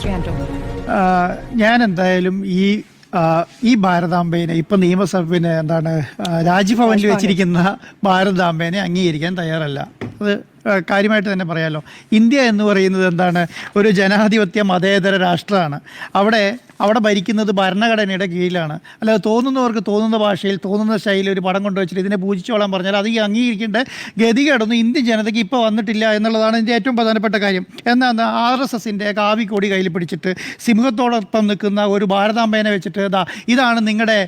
ശ്രീ ആന്റണി? ഞാൻ എന്തായാലും ഈ ഭാരതാംബേനെ ഇപ്പൊ നിയമസഭ രാജ്ഭവനിൽ വെച്ചിരിക്കുന്ന ഭാരതാംബേനെ അംഗീകരിക്കാൻ തയ്യാറല്ല. അത് കാര്യമായിട്ട് തന്നെ പറയാമല്ലോ. ഇന്ത്യ എന്ന് പറയുന്നത് ഒരു ജനാധിപത്യ മതേതര രാഷ്ട്രമാണ്. അവിടെ ഭരിക്കുന്നത് ഭരണഘടനയുടെ കീഴിലാണ്. അല്ലാതെ തോന്നുന്നവർക്ക് തോന്നുന്ന ഭാഷയിൽ തോന്നുന്ന ശൈലിയിൽ ഒരു പടം കൊണ്ടുവച്ചിട്ട് ഇതിനെ പൂജിച്ചോളാൻ പറഞ്ഞാൽ അത് ഈ അംഗീകരിക്കേണ്ട ഗതികേടൊന്നും ഇന്ത്യൻ ജനതയ്ക്ക് ഇപ്പോൾ വന്നിട്ടില്ല എന്നുള്ളതാണ് ഇതിൻ്റെ ഏറ്റവും പ്രധാനപ്പെട്ട കാര്യം. എന്നാൽ RSSൻ്റെ കാവിക്കൊടി കയ്യിൽ പിടിച്ചിട്ട് സിംഹത്തോടൊപ്പം നിൽക്കുന്ന ഒരു ഭാരതാംബേനെ വെച്ചിട്ട് ഇതാണ് നിങ്ങളുടെ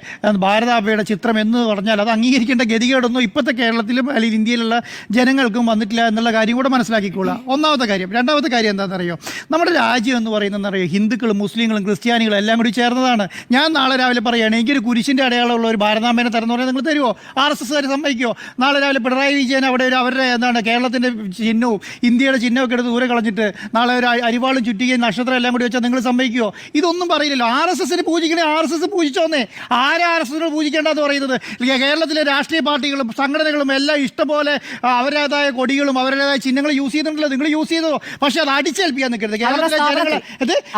ഭാരതാംബയുടെ ചിത്രം എന്ന് പറഞ്ഞാൽ അത് അംഗീകരിക്കേണ്ട ഗതികേടൊന്നും ഇപ്പോഴത്തെ കേരളത്തിലും അല്ലെങ്കിൽ ഇന്ത്യയിലുള്ള ജനങ്ങൾക്കും വന്നിട്ടില്ല എന്നുള്ള കാര്യം കൂടെ മനസ്സിലാക്കിക്കൊള്ളുക. ഒന്നാമത്തെ കാര്യം. രണ്ടാമത്തെ കാര്യം എന്താണെന്നറിയോ? നമ്മുടെ രാജ്യം എന്ന് പറയുന്നതെന്നറിയോ, ഹിന്ദുക്കളും മുസ്ലിങ്ങളും ക്രിസ്ത്യാനികളും എല്ലാം കൂടി ചേർന്നതാണ്. ഞാൻ നാളെ രാവിലെ പറയുകയാണ് എനിക്കൊരു കുരിശിൻ്റെ അടയാളമുള്ള ഒരു ഭാരതാംബേനെ തരുന്ന പറഞ്ഞാൽ നിങ്ങൾ തരുമോ? RSSകാർ സമ്മതിക്കുമോ? നാളെ രാവിലെ പിണറായി വിജയൻ അവിടെ അവരുടെ കേരളത്തിൻ്റെ ചിഹ്നവും ഇന്ത്യയുടെ ചിഹ്നമൊക്കെ എടുത്ത് ദൂരെ കളഞ്ഞിട്ട് നാളെ ഒരു അരിവാളും ചുറ്റികയും നക്ഷത്രം എല്ലാം കൂടി വെച്ചാൽ നിങ്ങൾ സമ്മതിക്കുമോ? ഇതൊന്നും പറയില്ലല്ലോ. RSSന് പൂജിക്കണേ RSS പൂജിച്ചോന്നേ. ആരാ RSSനോട് പൂജിക്കേണ്ടതെന്ന് പറയുന്നത്? കേരളത്തിലെ രാഷ്ട്രീയ പാർട്ടികളും സംഘടനകളും എല്ലാം ഇഷ്ടംപോലെ അവരുടേതായ കൊടികളും അവരുടേതായ ചിഹ്നങ്ങൾ യൂസ് ചെയ്യുന്നുണ്ടല്ലോ. നിങ്ങൾ യൂസ് ചെയ്തോ, പക്ഷെ അത് അടിച്ചേൽപ്പിക്കാൻ നിൽക്കരുത്. കേരളത്തിലെ ജനങ്ങൾ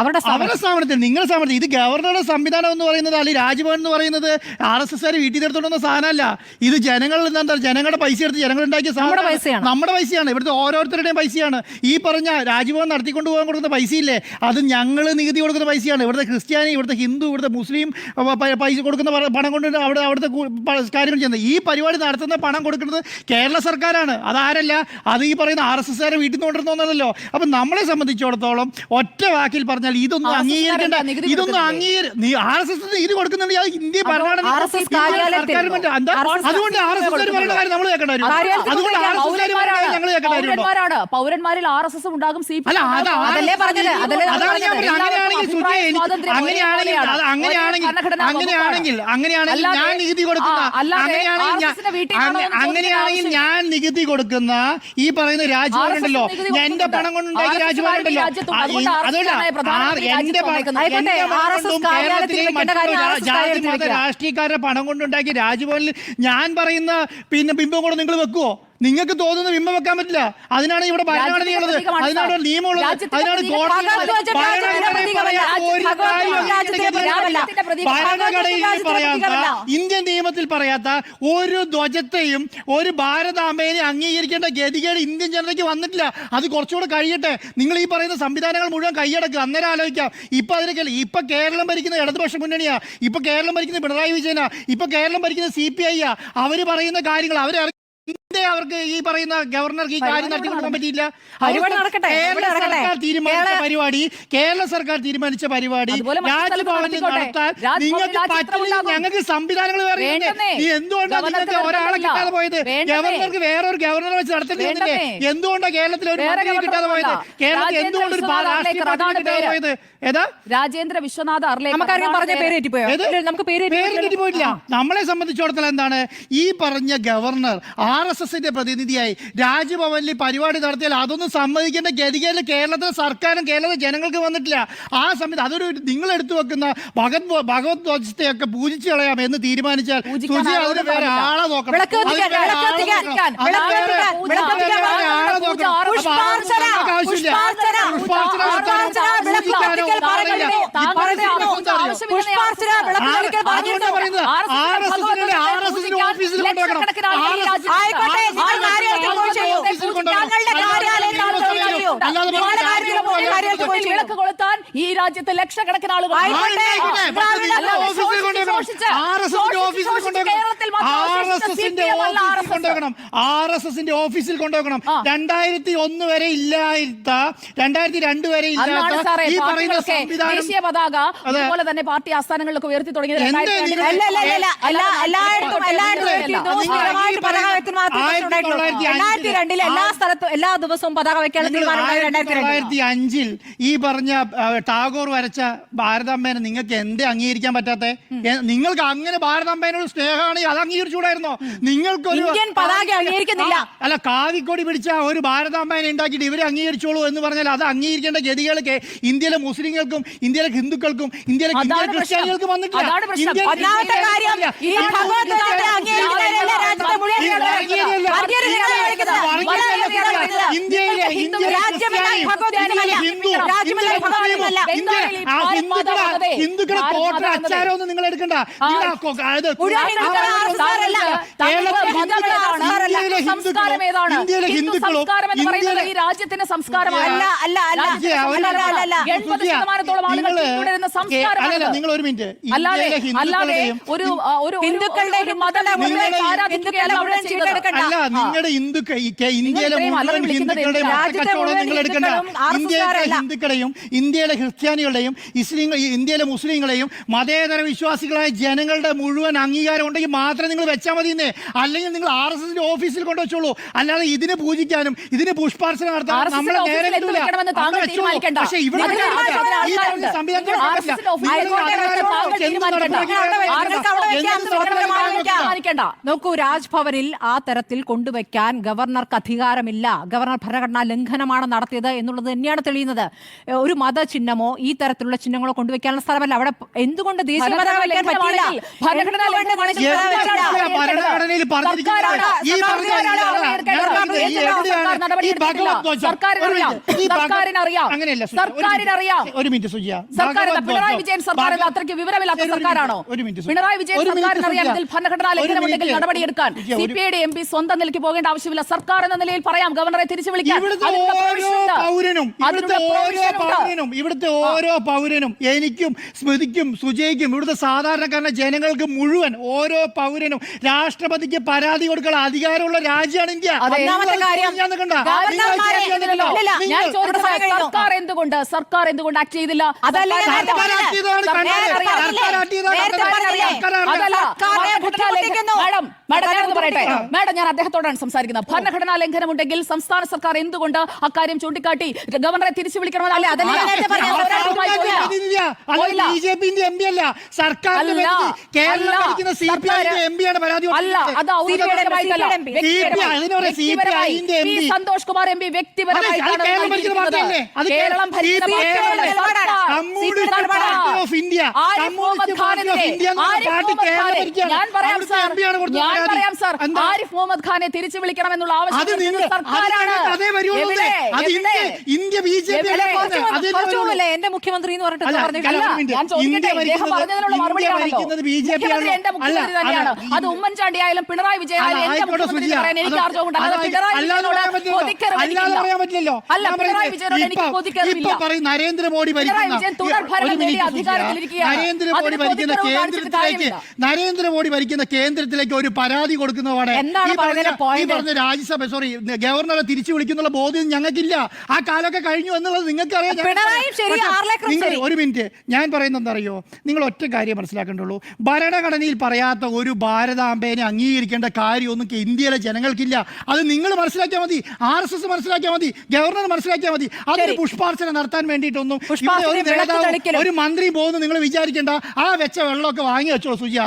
അവരുടെ സ്ഥാപനത്തിൽ നിങ്ങളുടെ സ്ഥാപനത്തിൽ ഇത് ഗവർണറുടെ സംവിധാനം എന്ന് പറയുന്നത് അല്ലെങ്കിൽ രാജ്ഭവൻ എന്ന് പറയുന്നത് RSSകാർ വീട്ടിൽ തീർത്തോണ്ടുന്ന സാധനമല്ല. ഇത് ജനങ്ങളുടെ പൈസ എടുത്ത് ജനങ്ങൾ ഉണ്ടാക്കിയ നമ്മുടെ പൈസയാണ്. ഇവിടുത്തെ ഓരോരുത്തരുടെയും പൈസയാണ്. ഈ പറഞ്ഞ രാജ്ഭവൻ നടത്തിക്കൊണ്ട് പോകാൻ കൊടുക്കുന്ന പൈസയില്ലേ, അത് ഞങ്ങൾ നികുതി കൊടുക്കുന്ന പൈസയാണ്. ഇവിടുത്തെ ക്രിസ്ത്യാനി, ഇവിടുത്തെ ഹിന്ദു, ഇവിടുത്തെ മുസ്ലിം പൈസ കൊടുക്കുന്ന പണം കൊണ്ട് അവിടുത്തെ കാര്യങ്ങൾ ചെയ്യുന്നത്. ഈ പരിപാടി നടത്തുന്ന പണം കൊടുക്കുന്നത് കേരള സർക്കാരാണ്. അതാരല്ല, അത് ഈ പറയുന്ന RSSകാരെ വീട്ടിൽ നിന്ന് കൊണ്ടിരുന്നല്ലോ. അപ്പം നമ്മളെ സംബന്ധിച്ചിടത്തോളം ഒറ്റ വാക്കിൽ പറഞ്ഞാൽ ഇതൊന്നും അംഗീകരിക്കേണ്ട, ഇതൊന്നും RSS നികുതി കൊടുക്കുന്നുണ്ട്. അത് ഇന്ത്യ ഭരണഘടന അതുകൊണ്ട് RSSകാർ പറയുന്ന കാര്യം നമ്മൾ കേൾക്കേണ്ട വരും. അതുകൊണ്ട് ഞങ്ങൾ കേൾക്കേണ്ട പൗരന്മാരിൽ RSS ഉണ്ടാകും. അങ്ങനെയാണെങ്കിൽ ഞാൻ നികുതി കൊടുക്കുന്ന ഞാൻ നികുതി കൊടുക്കുന്ന ഈ പറയുന്ന രാജ്ഭവനുണ്ടല്ലോ, എന്റെ പണം കൊണ്ടുണ്ടാക്കിയ രാജ്ഭവനുണ്ടല്ലോ, എന്റെ രാഷ്ട്രീയക്കാരുടെ പണം കൊണ്ടുണ്ടാക്കിയ രാജ്ഭവനിൽ ഞാൻ പറയുന്ന ബിംബം കൂടെ നിങ്ങൾ വെക്കുവോ? നിങ്ങൾക്ക് തോന്നുന്ന ബിംബം വെക്കാൻ പറ്റില്ല. അതിനാണ് ഇവിടെ ഭരണഘടനയുള്ളത്, അതിനാണ് നിയമമുള്ളത്, അതിനാണ് ഭരണഘടനയിൽ പറയാത്ത ഇന്ത്യൻ നിയമത്തിൽ പറയാത്ത ഒരു ധ്വജത്തെയും ഒരു ഭാരതാംബേനെ അംഗീകരിക്കേണ്ട ഗതികേട് ഇന്ത്യൻ ജനതയ്ക്ക് വന്നിട്ടില്ല. അത് കുറച്ചുകൂടെ കഴിയട്ടെ. നിങ്ങൾ ഈ പറയുന്ന സംവിധാനങ്ങൾ മുഴുവൻ കൈയടക്കുക, അന്നേരം ആലോചിക്കാം. ഇപ്പൊ കേരളം ഭരിക്കുന്ന ഇടതുപക്ഷ മുന്നണിയാ, ഇപ്പൊ കേരളം ഭരിക്കുന്ന പിണറായി വിജയനാ, ഇപ്പൊ കേരളം ഭരിക്കുന്ന CPI ആ. അവര് പറയുന്ന കാര്യങ്ങൾ അവർക്ക് ഈ പറയുന്ന ഗവർണർക്ക് ഈ കാര്യം നടത്തി കൊടുക്കാൻ പറ്റിയില്ല. കേരള സർക്കാർ തീരുമാനിച്ച പരിപാടി രാജ്ഭവനിൽ നടത്താൻ നിങ്ങൾക്ക് പറ്റില്ല. ഞങ്ങൾക്ക് സംവിധാനങ്ങൾ എന്തുകൊണ്ടാണ് നിങ്ങൾക്ക് ഒരാളെ കിട്ടാതെ പോയത്? ഗവർണർക്ക് വേറൊരു ഗവർണറെ വെച്ച് നടത്തേണ്ടി വന്നില്ലേ? എന്തുകൊണ്ടാണ് കേരളത്തിൽ ഒരു മന്ത്രിയെ കിട്ടാതെ പോയത്? കേരളത്തിൽ എന്തുകൊണ്ട് ഒരു രാഷ്ട്രീയ പാർട്ടി കിട്ടാതെ പോയത്? രാജേന്ദ്ര വിശ്വനാഥ് പോയിട്ടില്ല. നമ്മളെ സംബന്ധിച്ചിടത്തോളം എന്താണ്, ഈ പറഞ്ഞ ഗവർണർ RSSന്റെ പ്രതിനിധിയായി രാജ്ഭവനിൽ പരിപാടി നടത്തിയാൽ അതൊന്നും സമ്മതിക്കേണ്ട ഗതികേട് കേരളത്തിലെ സർക്കാരും കേരളത്തിലെ ജനങ്ങൾക്ക് വന്നിട്ടില്ല. ആ സമയത്ത് അതൊരു നിങ്ങൾ എടുത്തു വെക്കുന്ന ഭഗവത് ധ്വജത്തെയൊക്കെ പൂജിച്ചു കളയാം എന്ന് തീരുമാനിച്ചാൽ അതിന് വേറെ ആളെ നോക്കണം. വിളക്ക് കൊളുത്താൻ ഈ രാജ്യത്തെ ലക്ഷക്കണക്കിന് ആളുകൾ RSSന്റെ ഓഫീസിൽ കൊണ്ടുവെക്കണം. 2001 വരെ ഇല്ലാത്ത 2002 വരെ ഇല്ലാത്ത ഈ പറയുന്ന ദേശീയ പതാക അതുപോലെ തന്നെ പാർട്ടി ആസ്ഥാനങ്ങളിലൊക്കെ ഉയർത്തി തുടങ്ങിയത് എല്ലാ ദിവസവും പതാക വെക്കാനുള്ള തീരുമാനം 2005 ഈ പറഞ്ഞ ടാഗോർ വരച്ച ഭാരതാംബേനെ നിങ്ങൾക്ക് എന്തേ അംഗീകരിക്കാൻ പറ്റാത്തെ? നിങ്ങൾക്ക് അങ്ങനെ ഭാരതാംബേനോട് സ്നേഹമാണെങ്കിൽ അത് അംഗീകരിച്ചുകൂടായിരുന്നോ? നിങ്ങൾക്കൊരു പതാക അംഗീകരിക്കുന്നില്ല. അല്ല, കാവിക്കൊടി പിടിച്ച ഒരു ഭാരതാംബേനെ ഉണ്ടാക്കിയിട്ട് ഇവരെ അംഗീകരിച്ചോളൂ എന്ന് പറഞ്ഞാൽ അത് അംഗീകരിക്കേണ്ട ഗതികളൊക്കെ ഇന്ത്യയിലെ മുസ്ലിങ്ങൾക്കും ഇന്ത്യയിലെ ഹിന്ദുക്കൾക്കും ഇന്ത്യയിലെ ക്രിസ്ത്യാനികൾക്കും വന്നിട്ടില്ല. ഇന്ത്യയിലെ ഹിന്ദു അല്ല. ഹിന്ദുക്കളെ തോട്ട അച്ചാരമൊന്നും നിങ്ങൾ എടുക്കണ്ട. ഇന്ത്യയിലെ ഹിന്ദുക്കളും ഈ രാജ്യത്തിന്റെ സംസ്കാരമല്ല. നിങ്ങൾ ഒരു മിനിറ്റ്, അല്ലാതെ ഒരു ഹിന്ദുക്കളുടെ അല്ല, നിങ്ങളുടെ ഇന്ത്യയിലെ മുഴുവൻ ഹിന്ദുക്കളുടെ കച്ചവടം നിങ്ങൾ എടുക്കണ്ട. ഇന്ത്യയിലെ ഹിന്ദുക്കളെയും ഇന്ത്യയിലെ ക്രിസ്ത്യാനികളുടെയും ഇന്ത്യയിലെ മുസ്ലിങ്ങളെയും മതേതര വിശ്വാസികളായ ജനങ്ങളുടെ മുഴുവൻ അംഗീകാരം ഉണ്ടെങ്കിൽ മാത്രമേ നിങ്ങൾ വെച്ചാൽ മതി. അല്ലെങ്കിൽ നിങ്ങൾ RSSന്റെ ഓഫീസിൽ കൊണ്ടുവച്ചോളൂ. അല്ലാതെ ഇതിനെ പൂജിക്കാനും ഇതിന് പുഷ്പാർച്ചന നടത്താനും നമ്മളെ നേരെ കിട്ടൂല. പക്ഷേ ഇവിടെ നോക്കൂ, രാജ്ഭവനിൽ ആ തരത്തിൽ കൊണ്ടുവയ്ക്കാൻ ഗവർണർക്ക് അധികാരമില്ല. ഗവർണർ ഭരണഘടനാ ലംഘനമാണ് നടത്തിയത് എന്നുള്ളത് തന്നെയാണ് തെളിയുന്നത്. ഒരു മതചിഹ്നമോ ഈ തരത്തിലുള്ള ചിഹ്നങ്ങളോ കൊണ്ടുവയ്ക്കാനുള്ള സ്ഥലമല്ല. അവിടെ എന്തുകൊണ്ട് ദേശീയ പതാക വയ്ക്കാൻ പറ്റില്ല? ഭരണഘടനയിൽ ഒരു മിനിറ്റ് സുജിയ, പിണറായി വിജയൻ സർക്കാർ അത്രയ്ക്ക് വിവരമില്ലാത്ത സർക്കാരാണോ? പിണറായി വിജയൻ സർക്കാരിന് അറിയാം ഇതിൽ ഭരണഘടനാ ലംഘനമുണ്ടെങ്കിൽ നടപടിയെടുക്കാൻ. CPIയുടെ MP സ്വന്തം നിലയ്ക്ക് പോകേണ്ട ആവശ്യമില്ല. സർക്കാർ എന്ന നിലയിൽ പറയാം ഗവർണറെ തിരിച്ചു വിളിക്കാൻ. ഇവിടുത്തെ ഓരോ പൗരനും, എനിക്കും സ്മൃതിക്കും സുജയ്ക്കും ഇവിടുത്തെ സാധാരണക്കാരന്റെ ജനങ്ങൾക്ക് മുഴുവൻ ഓരോ പൗരനും രാഷ്ട്രപതിക്ക് പരാതി കൊടുക്കാനുള്ള അധികാരമുള്ള രാജ്യമാണ് ഇന്ത്യ. സർക്കാർ എന്തുകൊണ്ട് ആക്ട് ചെയ്തില്ല? മാഡം, ഞാൻ അദ്ദേഹത്തോടാണ് സംസാരിക്കുന്നത്. ഭരണഘടനാ ലംഘനമുണ്ടെങ്കിൽ സംസ്ഥാന സർക്കാർ എന്തുകൊണ്ട് അക്കാര്യം ചൂണ്ടിക്കാട്ടി ഗവർണറെ തിരിച്ചു വിളിക്കണമെന്നല്ല? സന്തോഷ് കുമാർ MP വ്യക്തിപരമായിട്ടാണ് കേരളം ഞാൻ പറയാം സാർ, ആരിഫ് മുഹമ്മദ് ഖാനെ തിരിച്ചു വിളിക്കണമെന്നുള്ള ആവശ്യം സർക്കാരാണ്. എന്റെ മുഖ്യമന്ത്രി എന്ന് പറഞ്ഞിട്ട് എന്റെ മുഖ്യമന്ത്രി തന്നെയാണ്. അത് ഉമ്മൻചാണ്ടി ആയാലും പിണറായി വിജയൻ ആയാലും എന്റെ മുഖ്യമന്ത്രി പറയാൻ എനിക്ക് ആർജവുമുണ്ട്. പിണറായി വിജയനോട് എനിക്ക് കൊതിക്കറിയില്ല. നരേന്ദ്രമോദി ഭരിക്കുന്ന കേന്ദ്രത്തിലേക്ക് ഒരു പരാതി കൊടുക്കുന്നതാണ് ഈ പറഞ്ഞ രാജ്യസഭ ഗവർണറെ തിരിച്ചു വിളിക്കുന്നുള്ള ബോധ്യം ഞങ്ങൾക്കില്ല. ആ കാലമൊക്കെ കഴിഞ്ഞു എന്നുള്ളത് നിങ്ങൾക്ക് അറിയാം. ഒരു മിനിറ്റ്, ഞാൻ പറയുന്നത് എന്താ അറിയോ? നിങ്ങൾ ഒറ്റ കാര്യം മനസ്സിലാക്കേണ്ടുള്ളൂ. ഭരണഘടനയിൽ പറയാത്ത ഒരു ഭാരതാംബേനെ അംഗീകരിക്കേണ്ട കാര്യമൊന്നും ഇന്ത്യയിലെ ജനങ്ങൾക്കില്ല. അത് നിങ്ങൾ മനസ്സിലാക്കിയാൽ മതി, RSS മനസ്സിലാക്കിയാൽ മതി, ഗവർണർ മനസ്സിലാക്കിയാൽ മതി. അതൊരു പുഷ്പാർച്ചന നടത്താൻ വേണ്ടിയിട്ടൊന്നും ഒരു മന്ത്രി പോകുന്നു നിങ്ങൾ വിചാരിക്കേണ്ട. ആ വെച്ച വെള്ളമൊക്കെ വാങ്ങി വെച്ചോളൂ സുജിയ.